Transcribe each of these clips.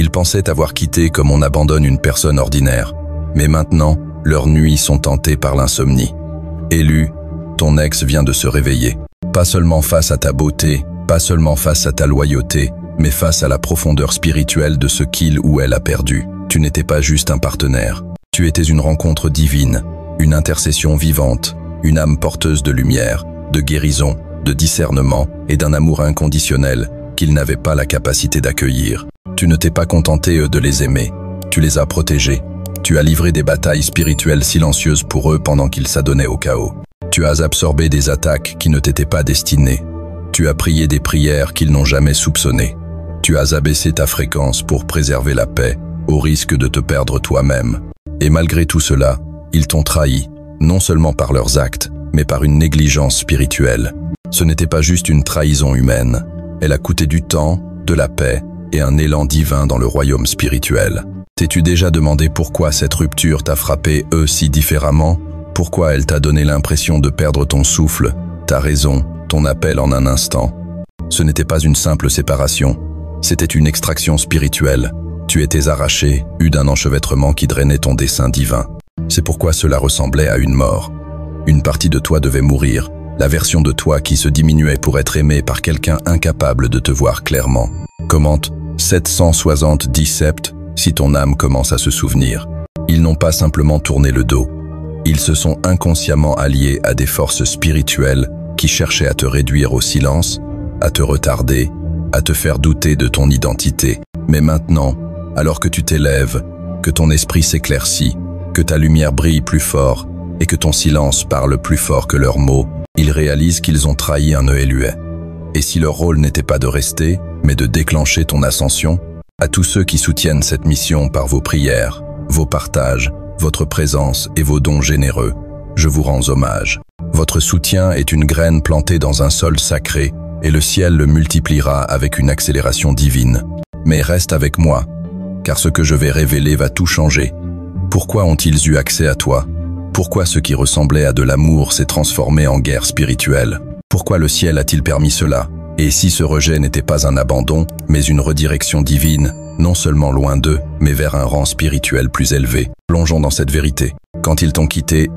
Ils pensaient t'avoir quitté comme on abandonne une personne ordinaire. Mais maintenant, leurs nuits sont hantées par l'insomnie. Élu, ton ex vient de se réveiller. Pas seulement face à ta beauté, pas seulement face à ta loyauté, mais face à la profondeur spirituelle de ce qu'il ou elle a perdu. Tu n'étais pas juste un partenaire. Tu étais une rencontre divine, une intercession vivante, une âme porteuse de lumière, de guérison, de discernement et d'un amour inconditionnel qu'ils n'avaient pas la capacité d'accueillir. Tu ne t'es pas contenté de les aimer, tu les as protégés. Tu as livré des batailles spirituelles silencieuses pour eux pendant qu'ils s'adonnaient au chaos. Tu as absorbé des attaques qui ne t'étaient pas destinées. Tu as prié des prières qu'ils n'ont jamais soupçonnées. Tu as abaissé ta fréquence pour préserver la paix, au risque de te perdre toi-même. Et malgré tout cela, ils t'ont trahi, non seulement par leurs actes, mais par une négligence spirituelle. Ce n'était pas juste une trahison humaine. Elle a coûté du temps, de la paix et un élan divin dans le royaume spirituel. T'es-tu déjà demandé pourquoi cette rupture t'a frappé eux si différemment? Pourquoi elle t'a donné l'impression de perdre ton souffle, ta raison, ton appel en un instant? Ce n'était pas une simple séparation, c'était une extraction spirituelle. Tu étais arraché, eu d'un enchevêtrement qui drainait ton dessein divin. C'est pourquoi cela ressemblait à une mort. Une partie de toi devait mourir, la version de toi qui se diminuait pour être aimée par quelqu'un incapable de te voir clairement. Commente 770 sept si ton âme commence à se souvenir. Ils n'ont pas simplement tourné le dos. Ils se sont inconsciemment alliés à des forces spirituelles qui cherchaient à te réduire au silence, à te retarder, à te faire douter de ton identité. Mais maintenant, alors que tu t'élèves, que ton esprit s'éclaircit, que ta lumière brille plus fort et que ton silence parle plus fort que leurs mots, ils réalisent qu'ils ont trahi un Éluet. Et si leur rôle n'était pas de rester, mais de déclencher ton ascension, à tous ceux qui soutiennent cette mission par vos prières, vos partages, votre présence et vos dons généreux, je vous rends hommage. Votre soutien est une graine plantée dans un sol sacré et le ciel le multipliera avec une accélération divine. Mais reste avec moi, car ce que je vais révéler va tout changer. Pourquoi ont-ils eu accès à toi? Pourquoi ce qui ressemblait à de l'amour s'est transformé en guerre spirituelle? Pourquoi le ciel a-t-il permis cela? Et si ce rejet n'était pas un abandon, mais une redirection divine, non seulement loin d'eux, mais vers un rang spirituel plus élevé? Plongeons dans cette vérité. Quand ils t'ont quitté,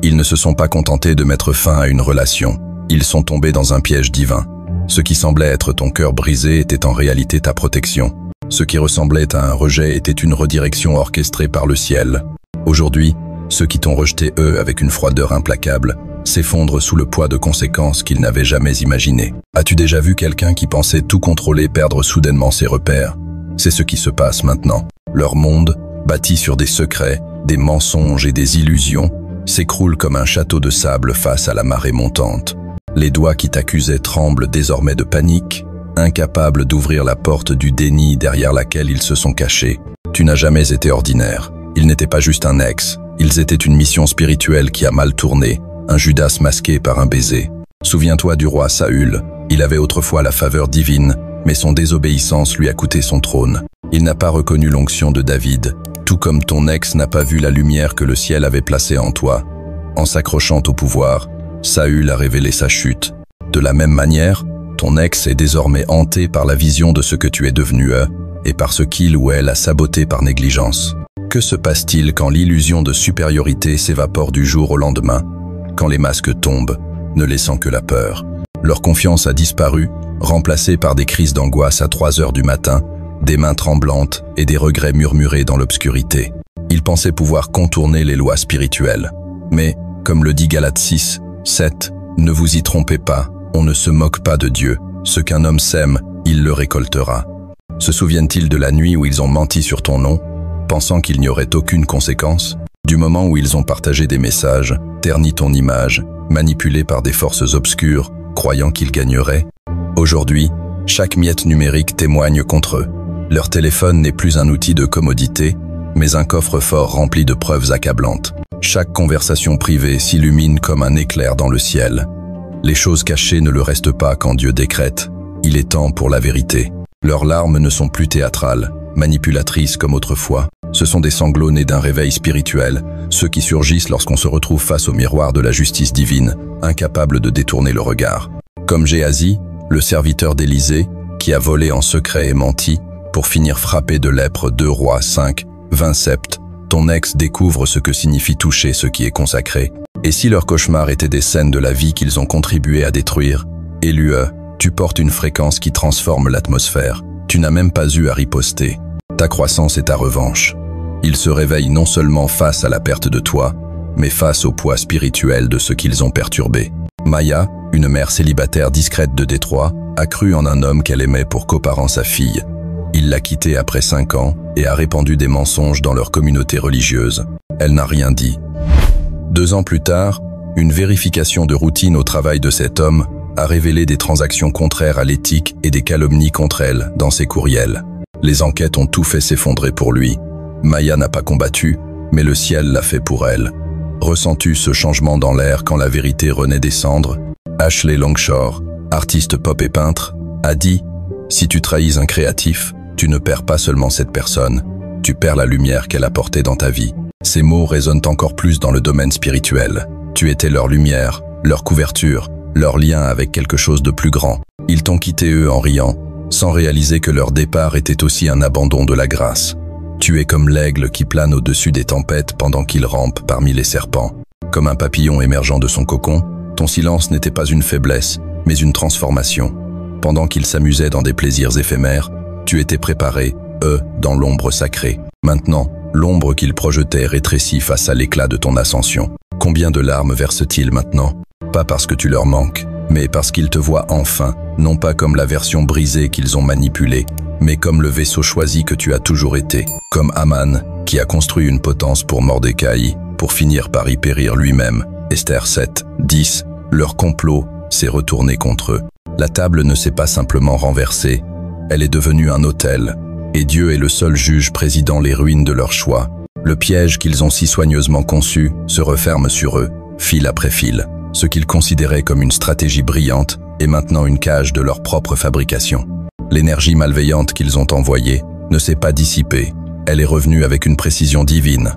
ils ne se sont pas contentés de mettre fin à une relation. Ils sont tombés dans un piège divin. Ce qui semblait être ton cœur brisé était en réalité ta protection. Ce qui ressemblait à un rejet était une redirection orchestrée par le ciel. Aujourd'hui, ceux qui t'ont rejeté avec une froideur implacable, s'effondrent sous le poids de conséquences qu'ils n'avaient jamais imaginées. As-tu déjà vu quelqu'un qui pensait tout contrôler perdre soudainement ses repères? C'est ce qui se passe maintenant. Leur monde, bâti sur des secrets, des mensonges et des illusions, s'écroule comme un château de sable face à la marée montante. Les doigts qui t'accusaient tremblent désormais de panique, incapables d'ouvrir la porte du déni derrière laquelle ils se sont cachés. Tu n'as jamais été ordinaire. Ils n'étaient pas juste un ex, ils étaient une mission spirituelle qui a mal tourné, un Judas masqué par un baiser. Souviens-toi du roi Saül, il avait autrefois la faveur divine, mais son désobéissance lui a coûté son trône. Il n'a pas reconnu l'onction de David, tout comme ton ex n'a pas vu la lumière que le ciel avait placée en toi. En s'accrochant au pouvoir, Saül a révélé sa chute. De la même manière, ton ex est désormais hanté par la vision de ce que tu es devenu et par ce qu'il ou elle a saboté par négligence. Que se passe-t-il quand l'illusion de supériorité s'évapore du jour au lendemain, quand les masques tombent, ne laissant que la peur? Leur confiance a disparu, remplacée par des crises d'angoisse à 3 heures du matin, des mains tremblantes et des regrets murmurés dans l'obscurité. Ils pensaient pouvoir contourner les lois spirituelles. Mais, comme le dit Galates 6, 7, ne vous y trompez pas, on ne se moque pas de Dieu. Ce qu'un homme sème, il le récoltera. Se souviennent-ils de la nuit où ils ont menti sur ton nom, pensant qu'il n'y aurait aucune conséquence? Du moment où ils ont partagé des messages, terni ton image, manipulé par des forces obscures, croyant qu'ils gagneraient? Aujourd'hui, chaque miette numérique témoigne contre eux. Leur téléphone n'est plus un outil de commodité, mais un coffre-fort rempli de preuves accablantes. Chaque conversation privée s'illumine comme un éclair dans le ciel. Les choses cachées ne le restent pas quand Dieu décrète. Il est temps pour la vérité. Leurs larmes ne sont plus théâtrales, manipulatrices comme autrefois. Ce sont des sanglots nés d'un réveil spirituel, ceux qui surgissent lorsqu'on se retrouve face au miroir de la justice divine, incapable de détourner le regard. Comme Géasi, le serviteur d'Élysée, qui a volé en secret et menti, pour finir frappé de lèpre. 2 Rois 5, 20 Sept. Ton ex découvre ce que signifie toucher ce qui est consacré. Et si leurs cauchemars étaient des scènes de la vie qu'ils ont contribué à détruire, Élue, tu portes une fréquence qui transforme l'atmosphère. Tu n'as même pas eu à riposter. Ta croissance est ta revanche. Ils se réveillent non seulement face à la perte de toi, mais face au poids spirituel de ce qu'ils ont perturbé. Maya, une mère célibataire discrète de Détroit, a cru en un homme qu'elle aimait pour coparent sa fille. Il l'a quittée après 5 ans et a répandu des mensonges dans leur communauté religieuse. Elle n'a rien dit. 2 ans plus tard, une vérification de routine au travail de cet homme a révélé des transactions contraires à l'éthique et des calomnies contre elle dans ses courriels. Les enquêtes ont tout fait s'effondrer pour lui. Maya n'a pas combattu, mais le ciel l'a fait pour elle. Ressens-tu ce changement dans l'air quand la vérité renaît des cendres? Ashley Longshore, artiste pop et peintre, a dit « Si tu trahis un créatif, tu ne perds pas seulement cette personne, tu perds la lumière qu'elle apportait dans ta vie. » Ces mots résonnent encore plus dans le domaine spirituel. Tu étais leur lumière, leur couverture, leur lien avec quelque chose de plus grand. Ils t'ont quitté eux en riant, sans réaliser que leur départ était aussi un abandon de la grâce. Tu es comme l'aigle qui plane au-dessus des tempêtes pendant qu'il rampe parmi les serpents. Comme un papillon émergeant de son cocon, ton silence n'était pas une faiblesse, mais une transformation. Pendant qu'ils s'amusaient dans des plaisirs éphémères, tu étais préparé, eux, dans l'ombre sacrée. Maintenant, l'ombre qu'ils projetaient rétrécit face à l'éclat de ton ascension. Combien de larmes versent-ils maintenant? Pas parce que tu leur manques, mais parce qu'ils te voient enfin, non pas comme la version brisée qu'ils ont manipulée, mais comme le vaisseau choisi que tu as toujours été, comme Haman, qui a construit une potence pour Mordecai, pour finir par y périr lui-même. Esther 7, 10, leur complot s'est retourné contre eux. La table ne s'est pas simplement renversée, elle est devenue un autel, et Dieu est le seul juge présidant les ruines de leur choix. Le piège qu'ils ont si soigneusement conçu se referme sur eux, fil après fil. Ce qu'ils considéraient comme une stratégie brillante est maintenant une cage de leur propre fabrication. L'énergie malveillante qu'ils ont envoyée ne s'est pas dissipée, elle est revenue avec une précision divine.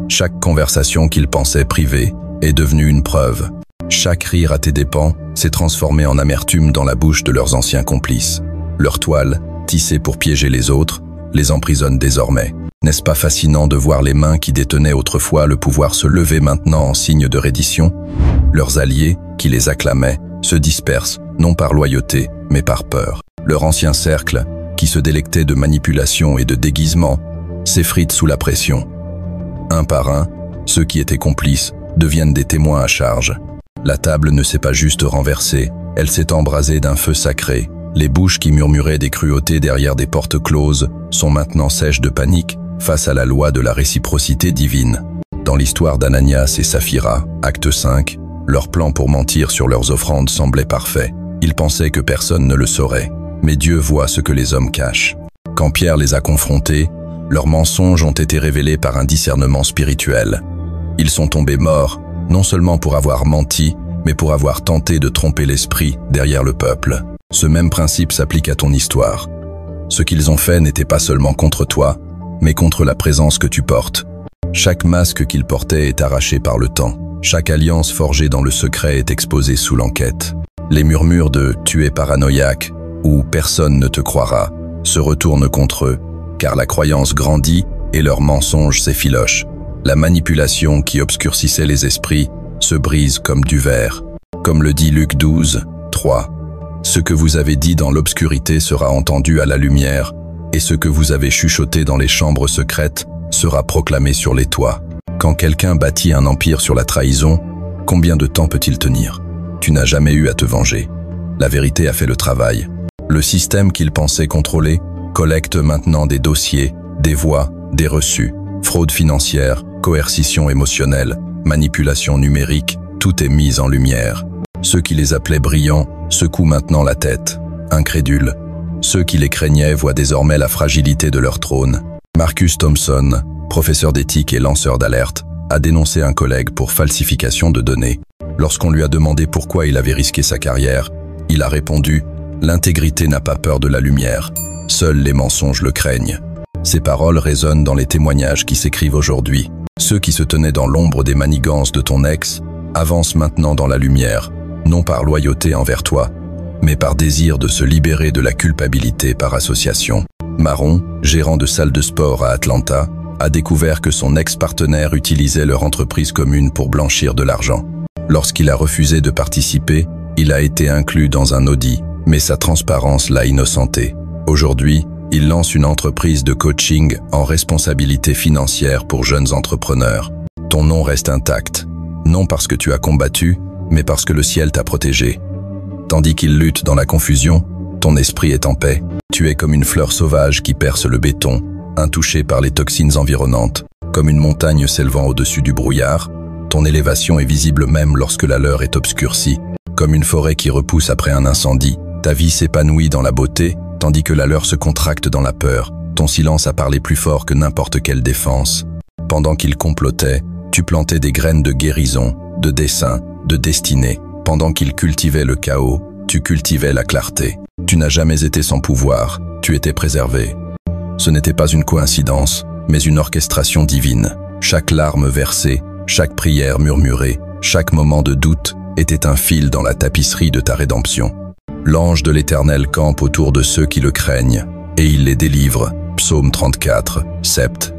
Chaque conversation qu'ils pensaient privée est devenue une preuve. Chaque rire à tes dépens s'est transformé en amertume dans la bouche de leurs anciens complices. Leur toile, tissée pour piéger les autres, les emprisonne désormais. N'est-ce pas fascinant de voir les mains qui détenaient autrefois le pouvoir se lever maintenant en signe de reddition? Leurs alliés, qui les acclamaient, se dispersent, non par loyauté, mais par peur. Leur ancien cercle, qui se délectait de manipulation et de déguisement, s'effrite sous la pression. Un par un, ceux qui étaient complices deviennent des témoins à charge. La table ne s'est pas juste renversée, elle s'est embrasée d'un feu sacré. Les bouches qui murmuraient des cruautés derrière des portes closes sont maintenant sèches de panique face à la loi de la réciprocité divine. Dans l'histoire d'Ananias et Saphira, acte 5, leur plan pour mentir sur leurs offrandes semblait parfait. Ils pensaient que personne ne le saurait, mais Dieu voit ce que les hommes cachent. Quand Pierre les a confrontés, leurs mensonges ont été révélés par un discernement spirituel. Ils sont tombés morts, non seulement pour avoir menti, mais pour avoir tenté de tromper l'esprit derrière le peuple. Ce même principe s'applique à ton histoire. Ce qu'ils ont fait n'était pas seulement contre toi, mais contre la présence que tu portes. Chaque masque qu'ils portaient est arraché par le temps. Chaque alliance forgée dans le secret est exposée sous l'enquête. Les murmures de « tu es paranoïaque » ou « personne ne te croira » se retournent contre eux, car la croyance grandit et leurs mensonges s'effilochent. La manipulation qui obscurcissait les esprits se brise comme du verre. Comme le dit Luc 12, 3. Ce que vous avez dit dans l'obscurité sera entendu à la lumière, et ce que vous avez chuchoté dans les chambres secrètes sera proclamé sur les toits. Quand quelqu'un bâtit un empire sur la trahison, combien de temps peut-il tenir? Tu n'as jamais eu à te venger. La vérité a fait le travail. Le système qu'il pensait contrôler collecte maintenant des dossiers, des voix, des reçus, fraude financière, coercition émotionnelle, manipulation numérique, tout est mis en lumière. Ceux qui les appelaient brillants secouent maintenant la tête, incrédules. Ceux qui les craignaient voient désormais la fragilité de leur trône. Marcus Thompson, professeur d'éthique et lanceur d'alerte, a dénoncé un collègue pour falsification de données. Lorsqu'on lui a demandé pourquoi il avait risqué sa carrière, il a répondu « L'intégrité n'a pas peur de la lumière, seuls les mensonges le craignent ». Ces paroles résonnent dans les témoignages qui s'écrivent aujourd'hui. Ceux qui se tenaient dans l'ombre des manigances de ton ex avancent maintenant dans la lumière, non par loyauté envers toi, mais par désir de se libérer de la culpabilité par association. Marron, gérant de salle de sport à Atlanta, a découvert que son ex-partenaire utilisait leur entreprise commune pour blanchir de l'argent. Lorsqu'il a refusé de participer, il a été inclus dans un audit, mais sa transparence l'a innocenté. Aujourd'hui, il lance une entreprise de coaching en responsabilité financière pour jeunes entrepreneurs. Ton nom reste intact, non parce que tu as combattu, mais parce que le ciel t'a protégé. Tandis qu'il lutte dans la confusion, ton esprit est en paix. Tu es comme une fleur sauvage qui perce le béton, intouchée par les toxines environnantes. Comme une montagne s'élevant au-dessus du brouillard, ton élévation est visible même lorsque la leur est obscurcie. Comme une forêt qui repousse après un incendie, ta vie s'épanouit dans la beauté, tandis que la leur se contracte dans la peur. Ton silence a parlé plus fort que n'importe quelle défense. Pendant qu'il complotait, tu plantais des graines de guérison, de dessein, de destinée. Pendant qu'il cultivait le chaos, tu cultivais la clarté. Tu n'as jamais été sans pouvoir, tu étais préservé. Ce n'était pas une coïncidence, mais une orchestration divine. Chaque larme versée, chaque prière murmurée, chaque moment de doute était un fil dans la tapisserie de ta rédemption. L'ange de l'Éternel campe autour de ceux qui le craignent, et il les délivre. Psaume 34, sept.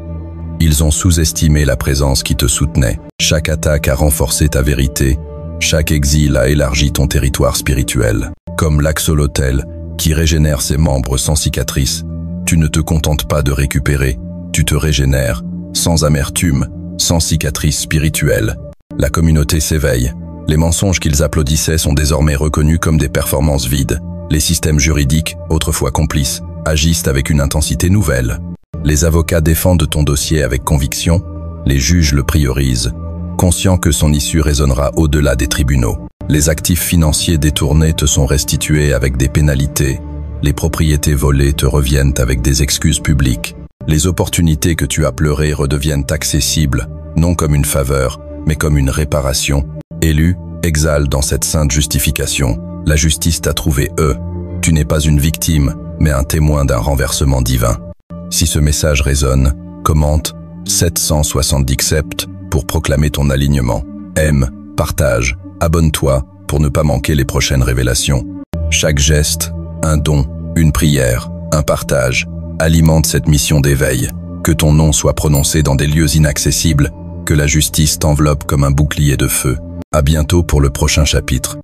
Ils ont sous-estimé la présence qui te soutenait. Chaque attaque a renforcé ta vérité, chaque exil a élargi ton territoire spirituel. Comme l'axolotl qui régénère ses membres sans cicatrice, tu ne te contentes pas de récupérer, tu te régénères, sans amertume, sans cicatrice spirituelle. La communauté s'éveille. Les mensonges qu'ils applaudissaient sont désormais reconnus comme des performances vides. Les systèmes juridiques, autrefois complices, agissent avec une intensité nouvelle. Les avocats défendent ton dossier avec conviction, les juges le priorisent, conscients que son issue résonnera au-delà des tribunaux. Les actifs financiers détournés te sont restitués avec des pénalités, les propriétés volées te reviennent avec des excuses publiques. Les opportunités que tu as pleurées redeviennent accessibles, non comme une faveur, mais comme une réparation. Élu, exhale dans cette sainte justification. La justice t'a trouvé Tu n'es pas une victime, mais un témoin d'un renversement divin. Si ce message résonne, commente 770 pour proclamer ton alignement. Aime, partage, abonne-toi pour ne pas manquer les prochaines révélations. Chaque geste, un don, une prière, un partage, alimente cette mission d'éveil. Que ton nom soit prononcé dans des lieux inaccessibles, que la justice t'enveloppe comme un bouclier de feu. À bientôt pour le prochain chapitre.